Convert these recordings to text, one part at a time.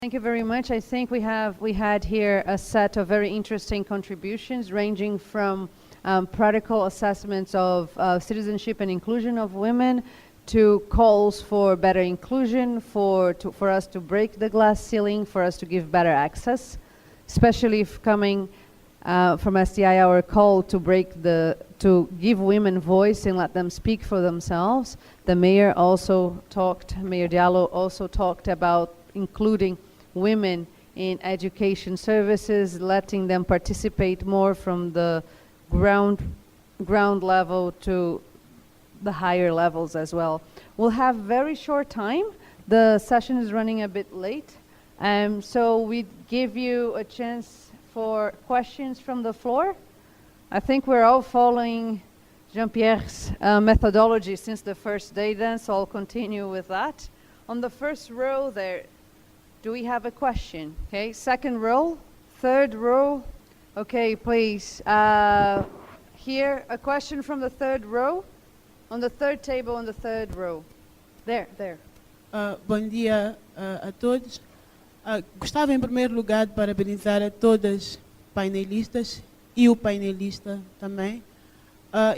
Thank you very much. I think we had here a set of very interesting contributions ranging from practical assessments of citizenship and inclusion of women to calls for better inclusion, for us to break the glass ceiling, for us to give better access, especially if coming from SDI, our call to give women voice and let them speak for themselves. The mayor Mayor Diallo also talked about including women in education services, letting them participate more from the ground level to the higher levels as well. We'll have very short time. The session is running a bit late. So we give you a chance for questions from the floor. I think we're all following Jean-Pierre's methodology since the first day then, so I'll continue with that. On the first row there, do we have a question? Okay, second row, third row. Okay, please. Here, a question from the third row. On the third table, on the third row. There. Bom dia a todos. Gostava em primeiro lugar de parabenizar a todas painelistas e o painelista também.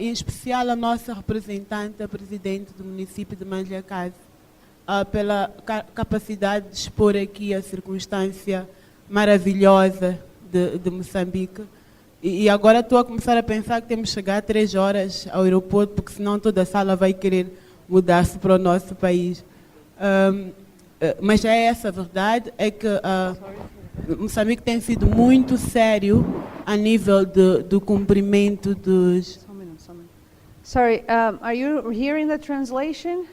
Em especial a nossa representante, a presidente do município de Manjacás, pela capacidade de expor aqui a circunstância maravilhosa de Moçambique. E agora estou a começar a pensar que temos que chegar a 3 horas ao aeroporto, porque senão toda a sala vai querer mudar-se para o nosso país. Mas é essa a verdade, é que Moçambique tem sido muito sério a nível do cumprimento dos... Sorry, are you hearing the translation?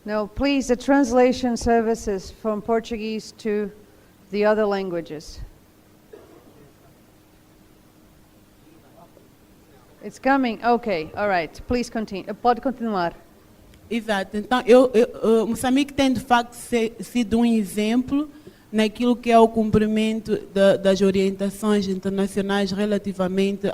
No, please, the translation services from Portuguese to the other languages. It's coming. Okay, all right. Please continue. Pode continuar. Exato. Então, Moçambique tem de facto sido um exemplo naquilo que é o cumprimento das orientações internacionais relativamente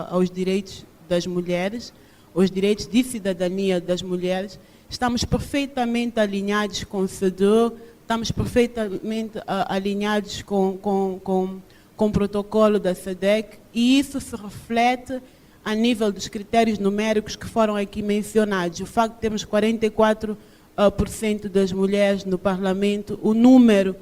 aos direitos das mulheres, os direitos de cidadania das mulheres. Estamos perfeitamente alinhados com o CEDAW, estamos perfeitamente alinhados com o protocolo da SADC, e isso se reflete a nível dos critérios numéricos que foram aqui mencionados. O facto de termos 44% das mulheres no Parlamento, o número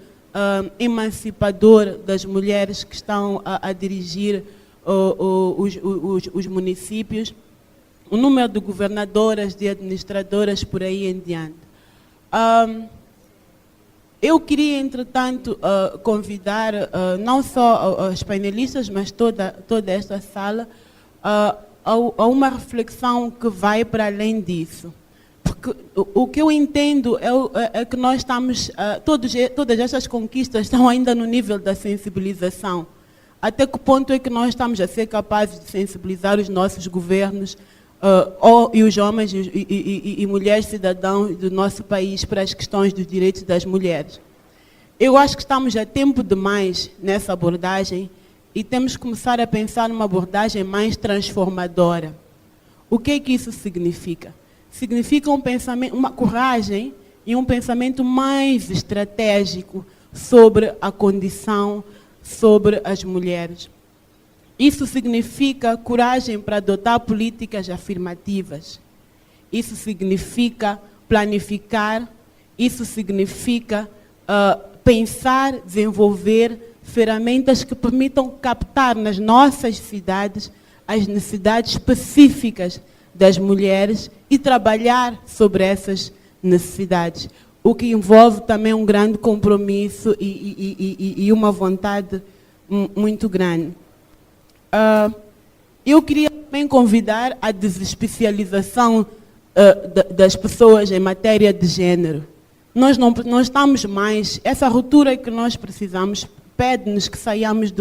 emancipador das mulheres que estão a dirigir os municípios, o número de governadoras, de administradoras, por aí em diante. Eu queria, entretanto, convidar não só os painelistas, mas toda esta sala, a uma reflexão que vai para além disso. Porque o que eu entendo é que nós estamos, todas estas conquistas estão ainda no nível da sensibilização. Até que ponto é que nós estamos a ser capazes de sensibilizar os nossos governos e os homens e mulheres cidadãos do nosso país para as questões dos direitos das mulheres? Eu acho que estamos a tempo demais nessa abordagem e temos que começar a pensar numa abordagem mais transformadora. O que é que isso significa? Significa um pensamento, uma coragem e um pensamento mais estratégico sobre a condição, sobre as mulheres. Isso significa coragem para adotar políticas afirmativas. Isso significa planificar, isso significa pensar, desenvolver ferramentas que permitam captar nas nossas cidades as necessidades específicas das mulheres e trabalhar sobre essas necessidades, o que envolve também um grande compromisso e uma vontade muito grande. Eu queria também convidar a desespecialização das pessoas em matéria de género. Nós não estamos mais, essa ruptura que nós precisamos pede-nos que saiamos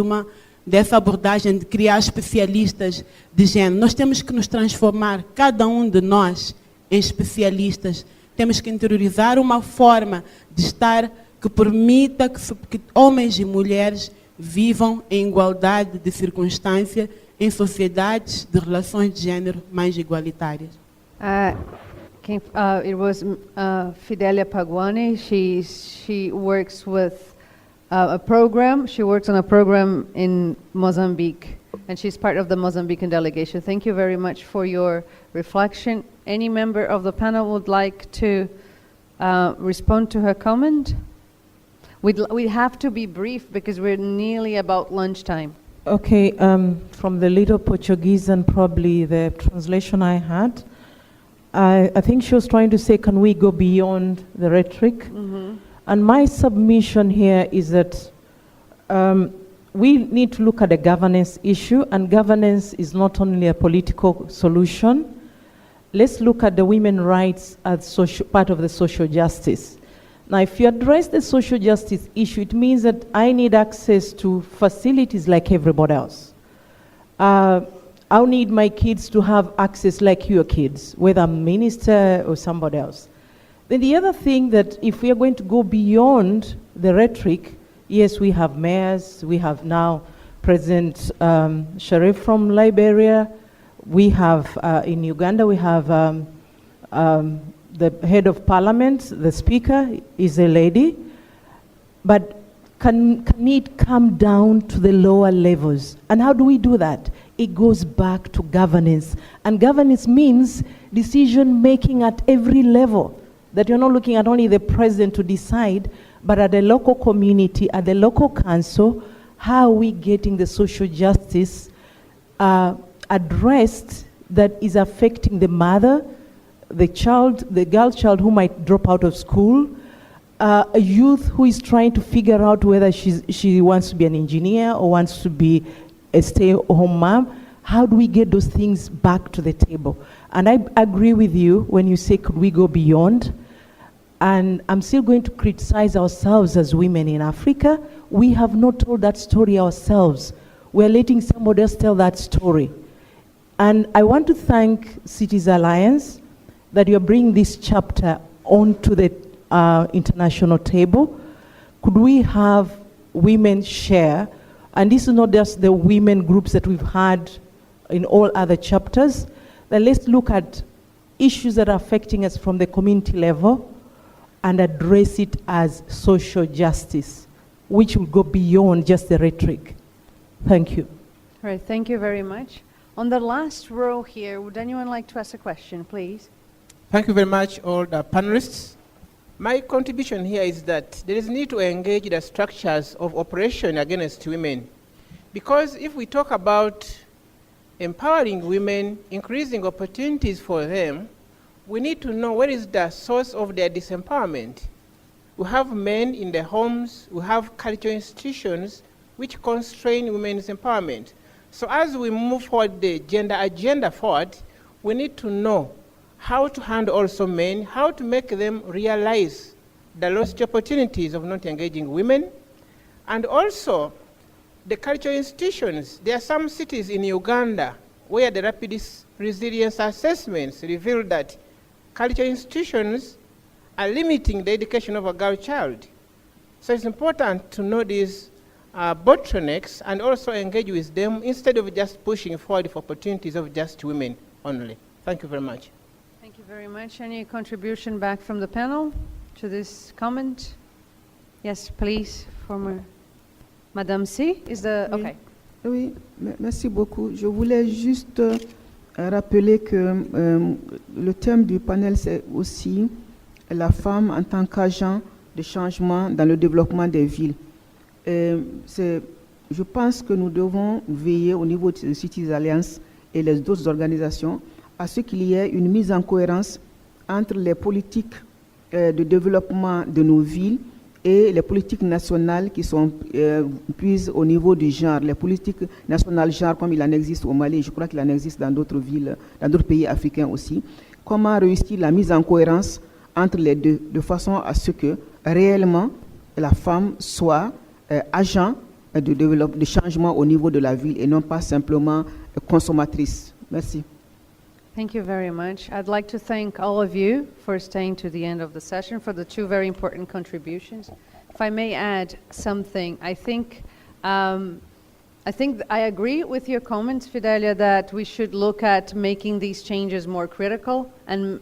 dessa abordagem de criar especialistas de género. Nós temos que nos transformar, cada um de nós, em especialistas. Temos que interiorizar uma forma de estar que permita que homens e mulheres vivam em igualdade de circunstância em sociedades de relações de género mais igualitárias. It was Fidelia Paguani. She works with a program. She works on a program in Mozambique, and she's part of the Mozambican delegation. Thank you very much for your reflection. Any member of the panel would like to respond to her comment? We have to be brief because we're nearly about lunchtime. Okay, from the little Portuguese and probably the translation I had, I think she was trying to say, can we go beyond the rhetoric? Mm-hmm. And my submission here is that we need to look at the governance issue, and governance is not only a political solution. Let's look at the women's rights as part of the social justice. Now, if you address the social justice issue, it means that I need access to facilities like everybody else. I'll need my kids to have access like your kids, whether I'm a minister or somebody else. Then the other thing that if we are going to go beyond the rhetoric, yes, we have mayors, we have now President Sharif from Liberia, we have in Uganda, we have the head of parliament, the speaker is a lady, but can it come down to the lower levels? And how do we do that? It goes back to governance. And governance means decision making at every level, that you're not looking at only the president to decide, but at the local community, at the local council, how are we getting the social justice addressed that is affecting the mother, the child, the girl child who might drop out of school, a youth who is trying to figure out whether she wants to be an engineer or wants to be a stay-at-home mom. How do we get those things back to the table? And I agree with you when you say, could we go beyond? And I'm still going to criticize ourselves as women in Africa. We have not told that story ourselves. We're letting somebody else tell that story. And I want to thank Cities Alliance that you're bringing this chapter onto the international table. Could we have women share? And this is not just the women groups that we've had in all other chapters. But let's look at issues that are affecting us from the community level and address it as social justice, which will go beyond just the rhetoric. Thank you. All right, thank you very much. On the last row here, would anyone like to ask a question, please? Thank you very much, all the panelists. My contribution here is that there is need to engage the structures of oppression against women. Because if we talk about empowering women, increasing opportunities for them, we need to know what is the source of their disempowerment. We have men in their homes, we have cultural institutions which constrain women's empowerment. So as we move forward the gender agenda forward, we need to know how to handle also men, how to make them realize the lost opportunities of not engaging women, and also the cultural institutions. There are some cities in Uganda where the rapid resilience assessments reveal that cultural institutions are limiting the education of a girl child. So it's important to know these bottlenecks and also engage with them instead of just pushing forward for opportunities of just women only. Thank you very much. Thank you very much. Any contribution back from the panel to this comment? Yes, please, former Madame C. Is the Oui. okay? Oui, merci beaucoup. Je voulais juste rappeler que le thème du panel, c'est aussi la femme en tant qu'agent de changement dans le développement des villes. Je pense que nous devons veiller au niveau de Cities Alliance et les autres organisations à ce qu'il y ait une mise en cohérence entre les politiques de développement de nos villes et les politiques nationales qui sont prises au niveau du genre, les politiques nationales genre comme il en existe au Mali, je crois qu'il en existe dans d'autres villes, dans d'autres pays africains aussi. Comment réussir la mise en cohérence entre les deux, de façon à ce que réellement la femme soit agent de changement au niveau de la ville et non pas simplement consommatrice. Merci. Thank you very much. I'd like to thank all of you for staying to the end of the session, for the two very important contributions. If I may add something, I think I agree with your comments, Fidelia, that we should look at making these changes more critical, and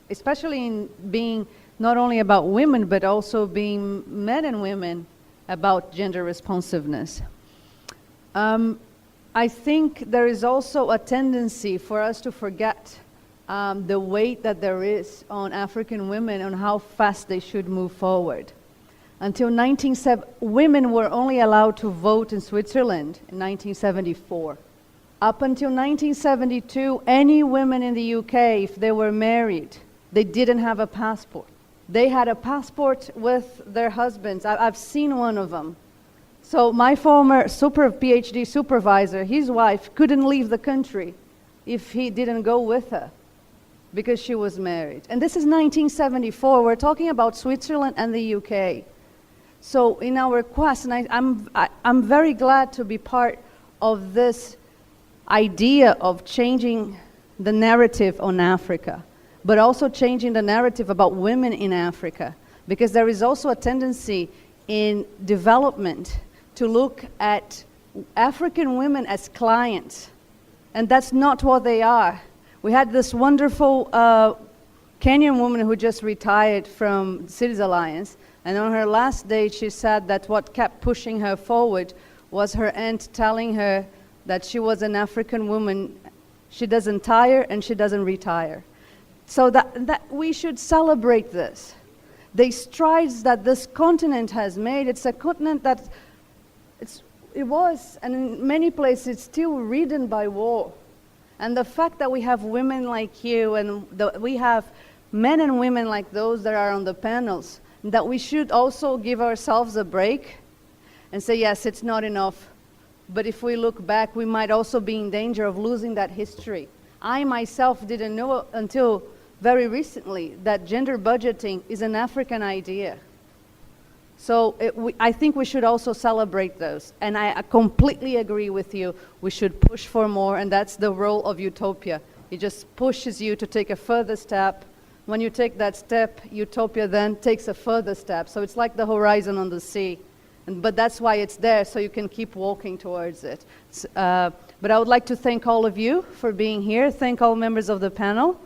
especially in being not only about women, but also being men and women about gender responsiveness. I think there is also a tendency for us to forget the weight that there is on African women, on how fast they should move forward. Until 1970, women were only allowed to vote in Switzerland in 1974. Up until 1972, any women in the UK, if they were married, they didn't have a passport. They had a passport with their husbands. I've seen one of them. So my former PhD supervisor, his wife couldn't leave the country if he didn't go with her because she was married. And this is 1974. We're talking about Switzerland and the UK. So in our quest, and I'm very glad to be part of this idea of changing the narrative on Africa, but also changing the narrative about women in Africa, because there is also a tendency in development to look at African women as clients, and that's not what they are. We had this wonderful Kenyan woman who just retired from Cities Alliance, and on her last day she said that what kept pushing her forward was her aunt telling her that she was an African woman. She doesn't tire and she doesn't retire. So that we should celebrate this. The strides that this continent has made. It's a continent that it was, and in many places it's still ridden by war. And the fact that we have women like you, and we have men and women like those that are on the panels, that we should also give ourselves a break and say, yes, it's not enough. But if we look back, we might also be in danger of losing that history. I myself didn't know until very recently that gender budgeting is an African idea. So I think we should also celebrate those. And I completely agree with you. We should push for more, and that's the role of Utopia. It just pushes you to take a further step. When you take that step, Utopia then takes a further step. So it's like the horizon on the sea. But that's why it's there, so you can keep walking towards it. But I would like to thank all of you for being here. Thank all members of the panel.